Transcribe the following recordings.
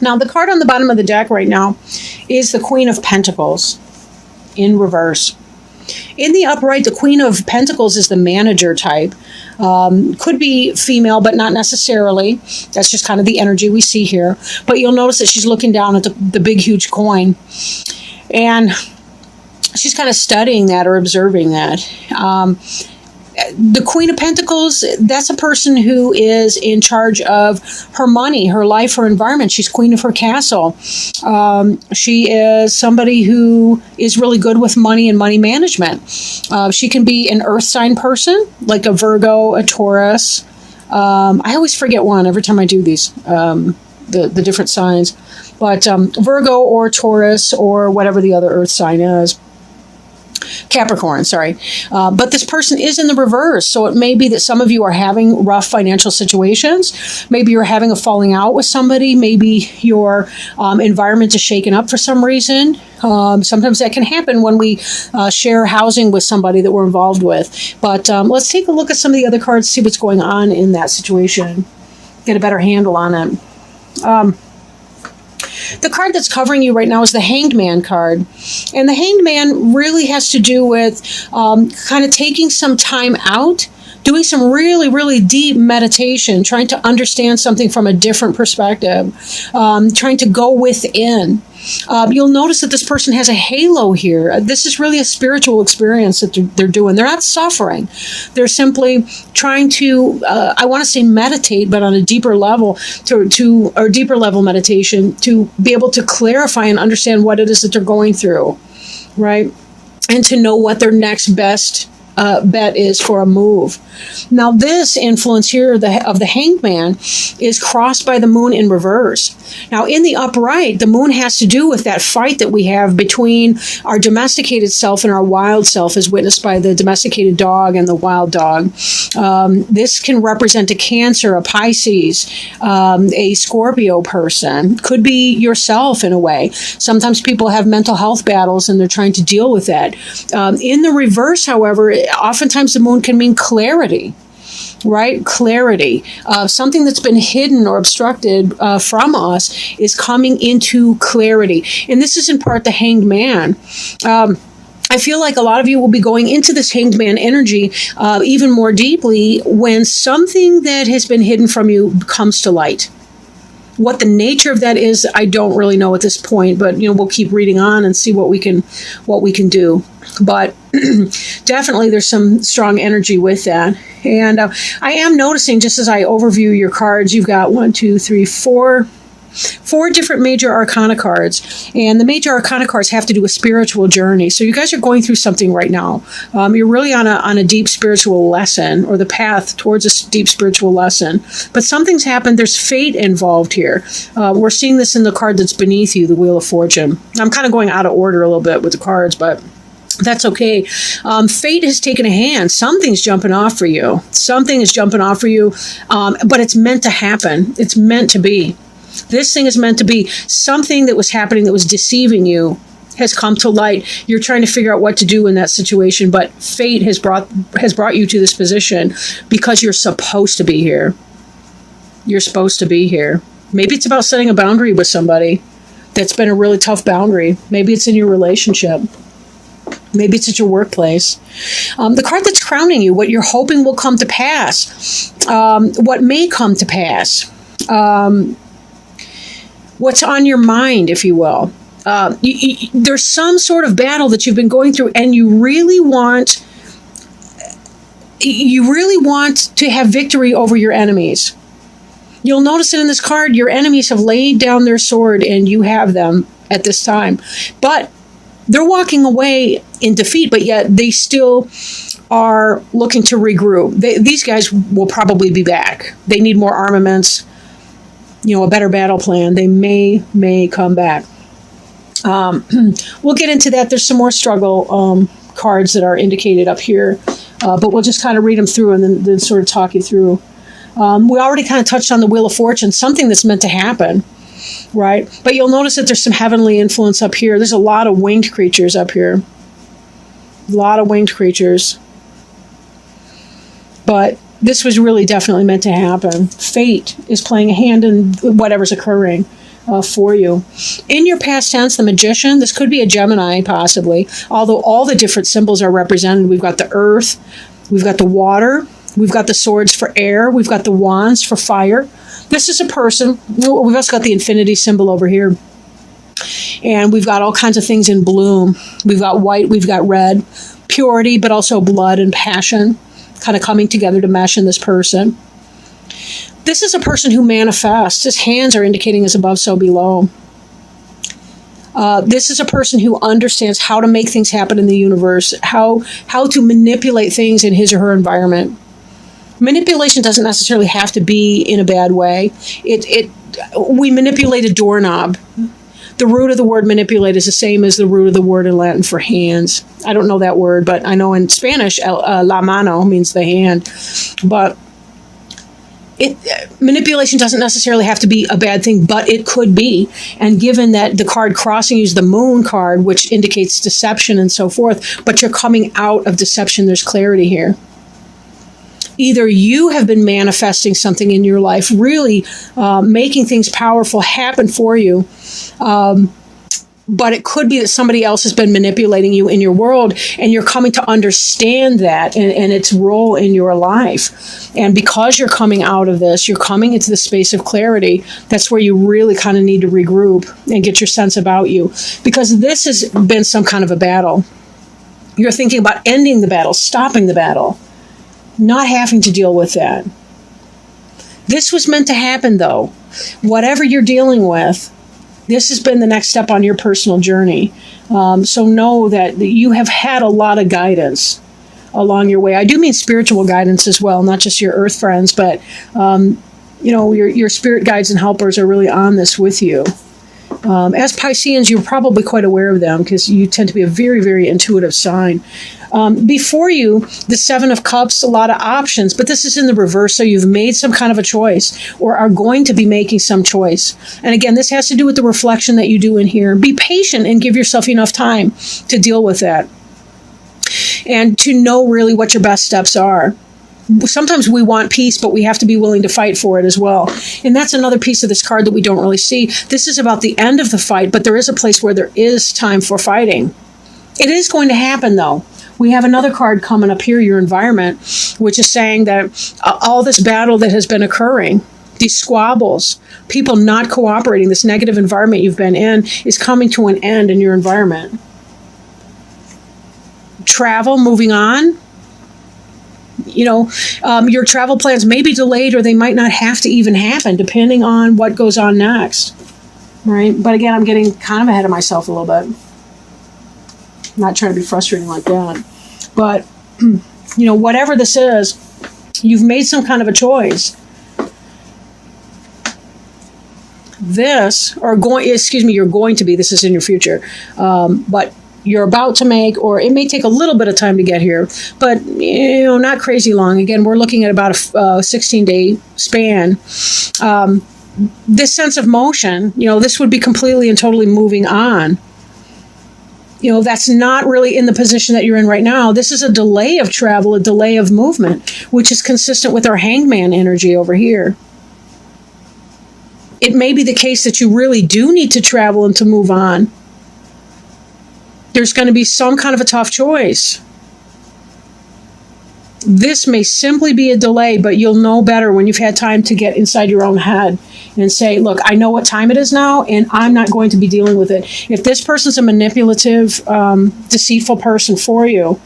Now, the card on the bottom of the deck right now is the Queen of Pentacles in reverse. In the upright, the Queen of Pentacles is the manager type. Could be female, but not necessarily. That's just kind of the energy we see here. But you'll notice that she's looking down at the big, huge coin. And she's kind of studying that or observing that. The Queen of Pentacles, that's a person who is in charge of her money, her life, her environment. She's queen of her castle. She is somebody who is really good with money and money management. She can be an earth sign person, like a Virgo, a Taurus. I always forget one every time I do these, the different signs. But Virgo or Taurus or whatever the other earth sign is. Capricorn, sorry. But this person is in the reverse. So it may be that some of you are having rough financial situations. Maybe you're having a falling out with somebody. Maybe your environment is shaken up for some reason. Sometimes that can happen when we share housing with somebody that we're involved with. But let's take a look at some of the other cards, see what's going on in that situation. Get a better handle on it. The card that's covering you right now is the Hanged Man card. And the Hanged Man really has to do with kind of taking some time out, doing some really, really deep meditation, trying to understand something from a different perspective, trying to go within. You'll notice that this person has a halo here. This is really a spiritual experience that they're doing. They're not suffering. They're simply trying to, I want to say meditate, but on a deeper level, or deeper level meditation, to be able to clarify and understand what it is that they're going through, right? And to know what their next best bet is for a move. Now, this influence here of the Hanged Man is crossed by the moon in reverse. Now, in the upright, the moon has to do with that fight that we have between our domesticated self and our wild self, as witnessed by the domesticated dog and the wild dog. This can represent a Cancer, a Pisces, a Scorpio person. Could be yourself in a way. Sometimes people have mental health battles and they're trying to deal with that. In the reverse, however, oftentimes the moon can mean clarity, right? Clarity. Something that's been hidden or obstructed from us is coming into clarity. And this is in part the Hanged Man. I feel like a lot of you will be going into this Hanged Man energy even more deeply when something that has been hidden from you comes to light. What the nature of that is, I don't really know at this point, but we'll keep reading on and see what we can do. But definitely there's some strong energy with that. And I am noticing, just as I overview your cards, you've got 4 different major arcana cards. And the major arcana cards have to do with spiritual journey. So you guys are going through something right now. You're really on a deep spiritual lesson, or the path towards a deep spiritual lesson. But something's happened. There's fate involved here. We're seeing this in the card that's beneath you, the Wheel of Fortune. I'm kind of going out of order a little bit with the cards, but that's okay. Fate has taken a hand. Something's jumping off for you. Something is jumping off for you, but it's meant to happen. It's meant to be. This thing is meant to be. Something that was happening that was deceiving you has come to light. You're trying to figure out what to do in that situation, but fate has brought you to this position because you're supposed to be here. You're supposed to be here. Maybe it's about setting a boundary with somebody that's been a really tough boundary. Maybe it's in your relationship. Maybe it's at your workplace. The card that's crowning you, what you're hoping will come to pass, what may come to pass, what's on your mind, if you will. There's some sort of battle that you've been going through, and you really want to have victory over your enemies. You'll notice that in this card, your enemies have laid down their sword, and you have them at this time. But they're walking away in defeat, but yet they still are looking to regroup. These guys will probably be back. They need more armaments, a better battle plan. They may come back. We'll get into that. There's some more struggle cards that are indicated up here, but we'll just kind of read them through and then sort of talk you through. We already kind of touched on the Wheel of Fortune, something that's meant to happen, right? But you'll notice that there's some heavenly influence up here. There's a lot of winged creatures up here. A lot of winged creatures. But this was really definitely meant to happen. Fate is playing a hand in whatever's occurring. for you. In your past tense, the Magician, this could be a Gemini possibly, although all the different symbols are represented. We've got the earth, we've got the water, we've got the swords for air, we've got the wands for fire. This is a person. We've also got the infinity symbol over here. And we've got all kinds of things in bloom. We've got white, we've got red, purity, but also blood and passion kind of coming together to mesh in this person. This is a person who manifests. His hands are indicating as above, so below. This is a person who understands how to make things happen in the universe, how to manipulate things in his or her environment. Manipulation doesn't necessarily have to be in a bad way. We manipulate a doorknob. The root of the word manipulate is the same as the root of the word in Latin for hands. I don't know that word, but I know in Spanish, la mano means the hand. But manipulation doesn't necessarily have to be a bad thing, but it could be. And given that the card crossing you is the moon card, which indicates deception and so forth, but you're coming out of deception, there's clarity here. Either you have been manifesting something in your life, really making things powerful happen for you, but it could be that somebody else has been manipulating you in your world, and you're coming to understand that and its role in your life. And because you're coming out of this, you're coming into the space of clarity. That's where you really kind of need to regroup and get your sense about you, because this has been some kind of a battle. You're thinking about ending the battle, stopping the battle, not having to deal with that. This was meant to happen, though. Whatever you're dealing with, this has been the next step on your personal journey. So know that you have had a lot of guidance along your way. I do mean spiritual guidance as well, not just your earth friends, but your spirit guides and helpers are really on this with you. As Pisceans, you're probably quite aware of them because you tend to be a very, very intuitive sign. Before you, the Seven of Cups, a lot of options, but this is in the reverse, so you've made some kind of a choice or are going to be making some choice. And again, this has to do with the reflection that you do in here. Be patient and give yourself enough time to deal with that and to know really what your best steps are. Sometimes we want peace, but we have to be willing to fight for it as well. And that's another piece of this card that we don't really see. This is about the end of the fight, but there is a place where there is time for fighting. It is going to happen, though. We have another card coming up here, your environment, which is saying that all this battle that has been occurring, these squabbles, people not cooperating, this negative environment you've been in is coming to an end in your environment. Travel, moving on. Your travel plans may be delayed or they might not have to even happen depending on what goes on next, right? But again, I'm getting kind of ahead of myself a little bit. Not trying to be frustrating like that. But, whatever this is, you've made some kind of a choice. You're going to be, this is in your future, but you're about to make, or it may take a little bit of time to get here, but, not crazy long. Again, we're looking at about a 16-day span. This sense of motion, this would be completely and totally moving on. That's not really in the position that you're in right now. This is a delay of travel, a delay of movement, which is consistent with our hangman energy over here. It may be the case that you really do need to travel and to move on. There's going to be some kind of a tough choice. This may simply be a delay, but you'll know better when you've had time to get inside your own head and say, look, I know what time it is now, and I'm not going to be dealing with it. If this person's a manipulative, deceitful person for you,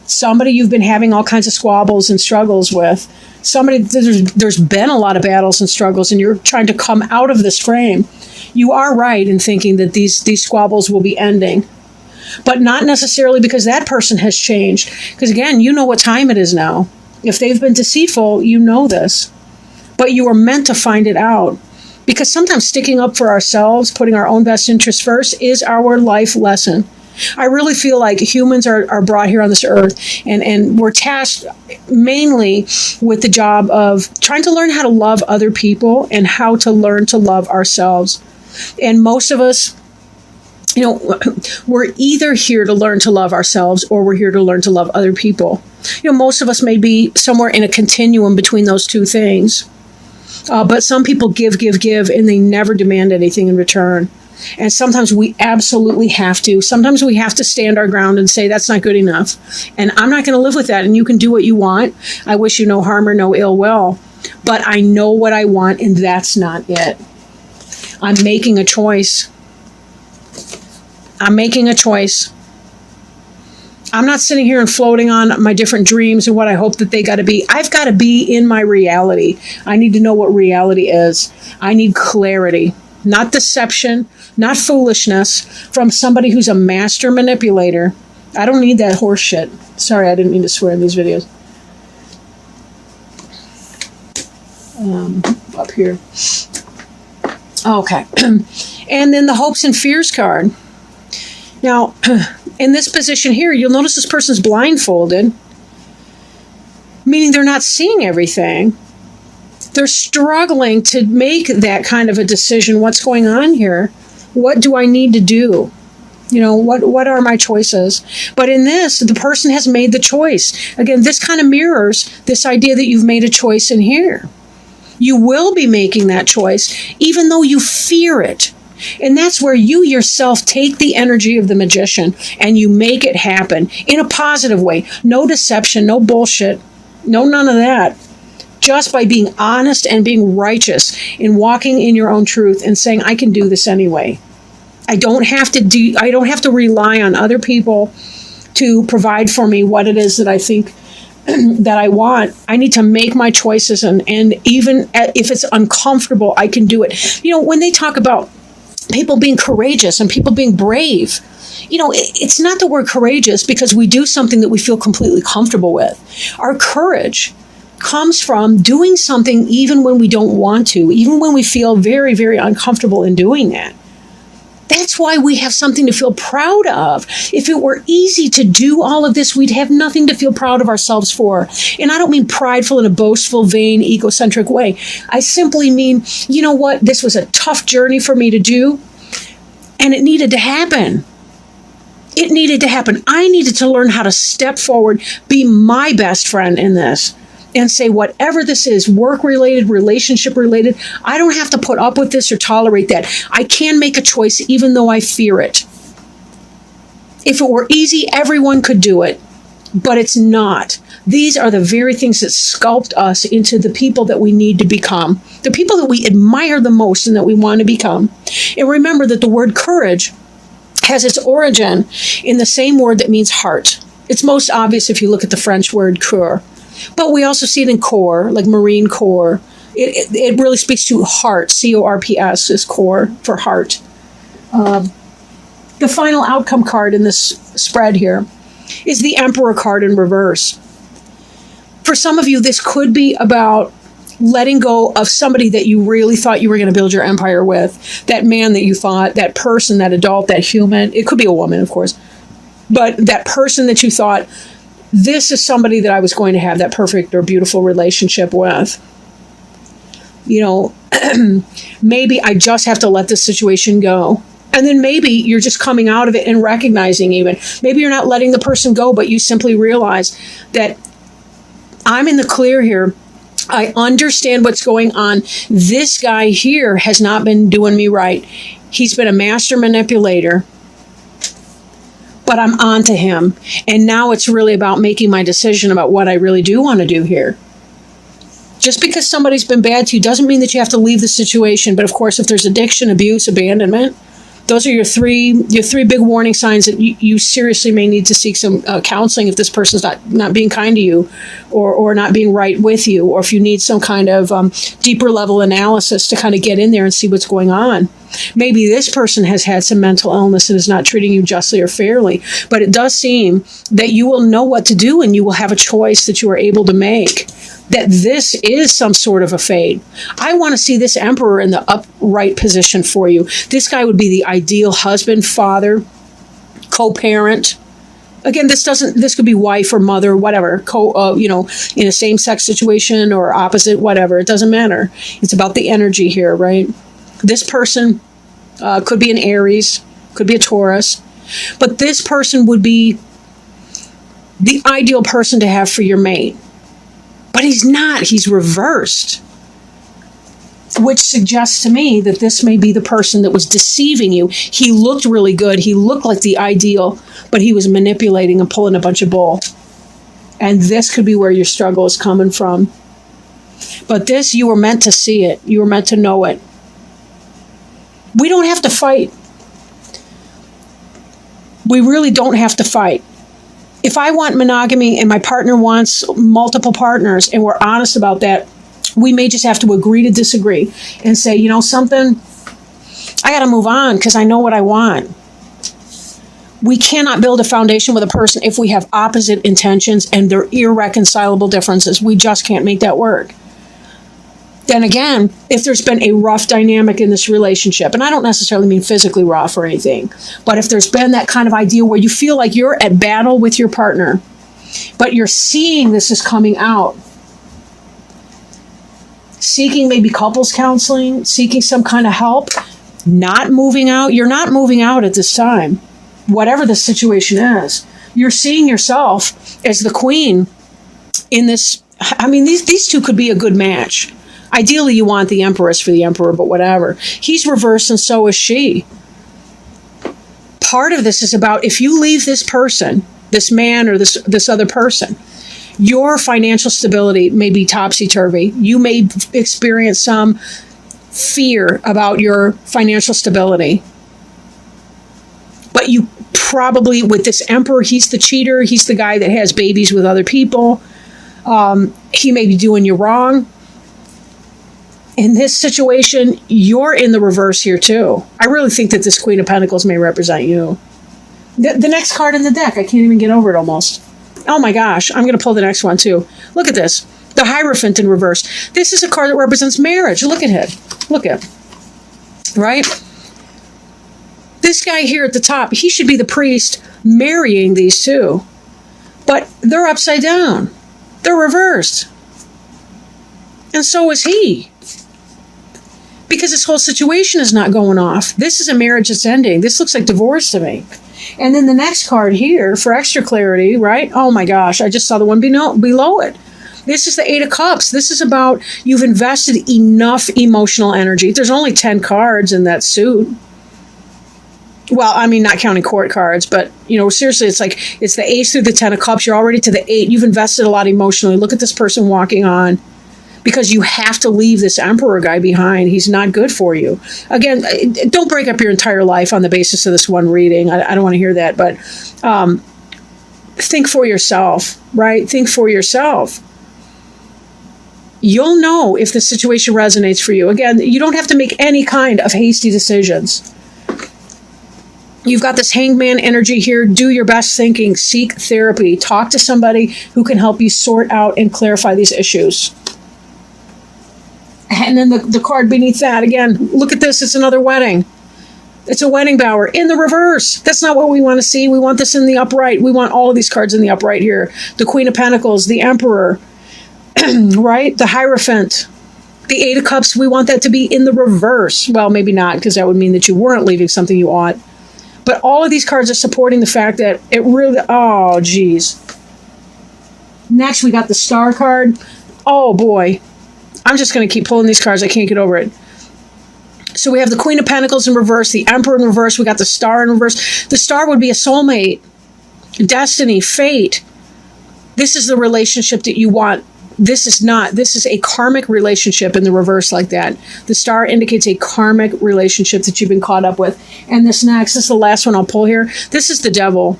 somebody you've been having all kinds of squabbles and struggles with, somebody there's been a lot of battles and struggles, and you're trying to come out of this frame, you are right in thinking that these squabbles will be ending. But not necessarily because that person has changed. Because again, you know what time it is now. If they've been deceitful, you know this. But you are meant to find it out. Because sometimes sticking up for ourselves, putting our own best interests first, is our life lesson. I really feel like humans are brought here on this earth, and we're tasked mainly with the job of trying to learn how to love other people and how to learn to love ourselves. And most of us, we're either here to learn to love ourselves or we're here to learn to love other people. Most of us may be somewhere in a continuum between those two things. But some people give, and they never demand anything in return. And sometimes we absolutely have to. Sometimes we have to stand our ground and say, that's not good enough. And I'm not going to live with that. And you can do what you want. I wish you no harm or no ill will. But I know what I want, and that's not it. I'm making a choice. I'm making a choice. I'm not sitting here and floating on my different dreams and what I hope that they got to be. I've got to be in my reality. I need to know what reality is. I need clarity, not deception, not foolishness from somebody who's a master manipulator. I don't need that horse shit. Sorry, I didn't mean to swear in these videos. Up here. Okay. And then the hopes and fears card. Now, in this position here, you'll notice this person's blindfolded, meaning they're not seeing everything. They're struggling to make that kind of a decision. What's going on here? What do I need to do? You know, what are my choices? But in this, the person has made the choice. Again, this kind of mirrors this idea that you've made a choice in here. You will be making that choice, even though you fear it. And that's where you yourself take the energy of the magician and you make it happen in a positive way. No deception, no bullshit, no none of that. Just by being honest and being righteous in walking in your own truth and saying, I can do this anyway. I don't have to rely on other people to provide for me what it is that I think that I want. I need to make my choices, and even if it's uncomfortable, I can do it. You know, when they talk about people being courageous and people being brave, you know, it's not the word courageous because we do something that we feel completely comfortable with. Our courage comes from doing something even when we don't want to, even when we feel very, very uncomfortable in doing that. That's why we have something to feel proud of. If it were easy to do all of this, we'd have nothing to feel proud of ourselves for. And I don't mean prideful in a boastful, vain, egocentric way. I simply mean, you know what? This was a tough journey for me to do, and it needed to happen. It needed to happen. I needed to learn how to step forward, be my best friend in this, and say whatever this is, work-related, relationship-related, I don't have to put up with this or tolerate that. I can make a choice even though I fear it. If it were easy, everyone could do it, but it's not. These are the very things that sculpt us into the people that we need to become, the people that we admire the most and that we want to become. And remember that the word courage has its origin in the same word that means heart. It's most obvious if you look at the French word cœur. But we also see it in corps, like Marine Corps. It really speaks to heart. C-O-R-P-S is corps for heart. The final outcome card in this spread here is the Emperor card in reverse. For some of you, this could be about letting go of somebody that you really thought you were going to build your empire with. That man that you thought, that person, that adult, that human. It could be a woman, of course. But that person that you thought, this is somebody that I was going to have that perfect or beautiful relationship with. You know, maybe I just have to let this situation go. And then maybe you're just coming out of it and recognizing even. Maybe you're not letting the person go, but you simply realize that I'm in the clear here. I understand what's going on. This guy here has not been doing me right. He's been a master manipulator. But I'm on to him. And now it's really about making my decision about what I really do want to do here. Just because somebody's been bad to you doesn't mean that you have to leave the situation. But of course, if there's addiction, abuse, abandonment, those are your three big warning signs that you seriously may need to seek some counseling if this person's not being kind to you or not being right with you, or if you need some kind of deeper level analysis to kind of get in there and see what's going on. Maybe this person has had some mental illness and is not treating you justly or fairly, but it does seem that you will know what to do and you will have a choice that you are able to make. That this is some sort of a fate. I want to see this Emperor in the upright position for you. This guy would be the ideal husband, father, co-parent. Again, this could be wife or mother, whatever, in a same-sex situation or opposite, whatever. It doesn't matter. It's about the energy here, right? This person could be an Aries, could be a Taurus, but this person would be the ideal person to have for your mate. But he's not. He's reversed. which suggests to me that this may be the person that was deceiving you. He looked really good. He looked like the ideal, but he was manipulating and pulling a bunch of bull. And this could be where your struggle is coming from. But this, you were meant to see it. You were meant to know it. We don't have to fight. We really don't have to fight. If I want monogamy and my partner wants multiple partners and we're honest about that, we may just have to agree to disagree and say, you know something, I got to move on because I know what I want. We cannot build a foundation with a person if we have opposite intentions and they're irreconcilable differences. We just can't make that work. Then again, if there's been a rough dynamic in this relationship, and I don't necessarily mean physically rough or anything, but if there's been that kind of idea where you feel like you're at battle with your partner, but you're seeing this is coming out, seeking maybe couples counseling, seeking some kind of help, not moving out, you're not moving out at this time, whatever the situation is. You're seeing yourself as the queen in this. I mean, these two could be a good match. Ideally, you want the empress for the emperor, but whatever. He's reversed and so is she. Part of this is about if you leave this person, this man or this other person, your financial stability may be topsy-turvy. You may experience some fear about your financial stability. But you probably, with this emperor, he's the cheater. He's the guy that has babies with other people. He may be doing you wrong. In this situation, you're in the reverse here too. I really think that this Queen of Pentacles may represent you. The next card in the deck, I can't even get over it almost. Oh my gosh, I'm going to pull the next one too. Look at this. The Hierophant in reverse. This is a card that represents marriage. Look at it. Look at it. Right? This guy here at the top, he should be the priest marrying these two. But they're upside down. They're reversed. And so is he. Because this whole situation is not going off. This is a marriage that's ending. This looks like divorce to me. And then the next card here, for extra clarity, right? Oh my gosh, I just saw the one below it. This is the Eight of Cups. This is about you've invested enough emotional energy. There's only 10 cards in that suit. Well, I mean, not counting court cards, but, you know, seriously, it's like it's the Ace through the 10 of Cups. You're already to the 8. You've invested a lot emotionally. Look at this person walking on. Because you have to leave this emperor guy behind. He's not good for you. Again, don't break up your entire life on the basis of this one reading. I don't want to hear that. But think for yourself, right? Think for yourself. You'll know if the situation resonates for you. Again, you don't have to make any kind of hasty decisions. You've got this hangman energy here. Do your best thinking. Seek therapy. Talk to somebody who can help you sort out and clarify these issues. And then the card beneath that, again, look at this. It's another wedding. It's a wedding bower in the reverse. That's not what we want to see. We want this in the upright. We want all of these cards in the upright here. The Queen of Pentacles, the Emperor, right? The Hierophant, the Eight of Cups. We want that to be in the reverse. Well, maybe not, because that would mean that you weren't leaving something you ought. But all of these cards are supporting the fact that it really, oh, geez. Next, we got the Star card. Oh, boy. I'm just going to keep pulling these cards. I can't get over it. So we have the Queen of Pentacles in reverse, the Emperor in reverse. We got the Star in reverse. The Star would be a soulmate, destiny, fate. This is the relationship that you want. This is not. This is a karmic relationship in the reverse like that. The Star indicates a karmic relationship that you've been caught up with. And this next, this is the last one I'll pull here. This is the Devil.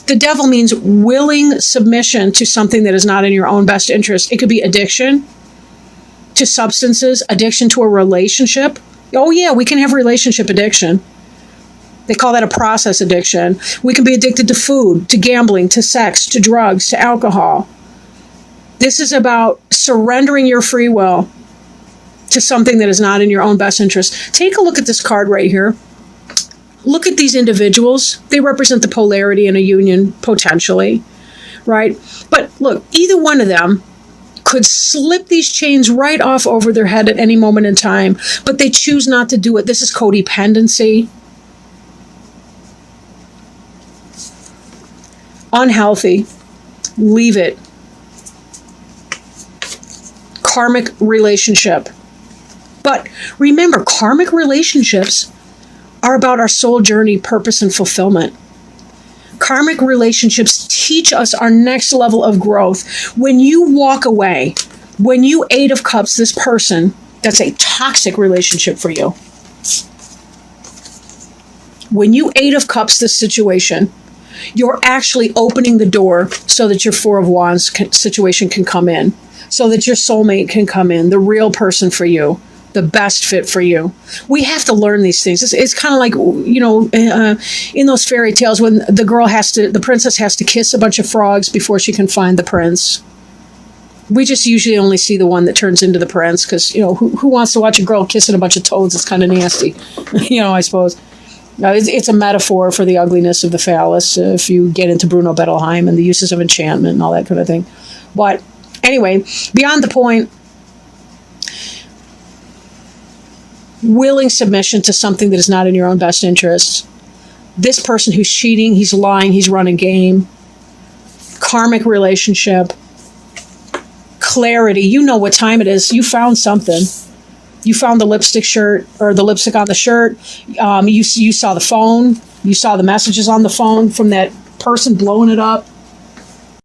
The Devil means willing submission to something that is not in your own best interest. It could be addiction to substances, addiction to a relationship. Oh yeah, we can have relationship addiction. They call that a process addiction. We can be addicted to food, to gambling, to sex, to drugs, to alcohol. This is about surrendering your free will to something that is not in your own best interest. Take a look at this card right here. Look at these individuals. They represent the polarity in a union, potentially, right? But look, either one of them could slip these chains right off over their head at any moment in time, but they choose not to do it. This is codependency. Unhealthy. Leave it. Karmic relationship. But remember, karmic relationships are about our soul journey, purpose, and fulfillment. Karmic relationships teach us our next level of growth. When you walk away, when you Eight of Cups this person, that's a toxic relationship for you. When you Eight of Cups this situation, you're actually opening the door so that your Four of Wands situation can come in, so that your soulmate can come in, the real person for you, the best fit for you. We have to learn these things. It's kind of like, in those fairy tales when the princess has to kiss a bunch of frogs before she can find the prince. We just usually only see the one that turns into the prince because, who wants to watch a girl kissing a bunch of toads? It's kind of nasty, I suppose. It's a metaphor for the ugliness of the phallus if you get into Bruno Bettelheim and the uses of enchantment and all that kind of thing. But anyway, beyond the point, willing submission to something that is not in your own best interests. This person who's cheating, he's lying, he's running game. Karmic relationship. Clarity. You know what time it is. You found something. You found the lipstick shirt or the lipstick on the shirt. You saw the phone. You saw the messages on the phone from that person blowing it up.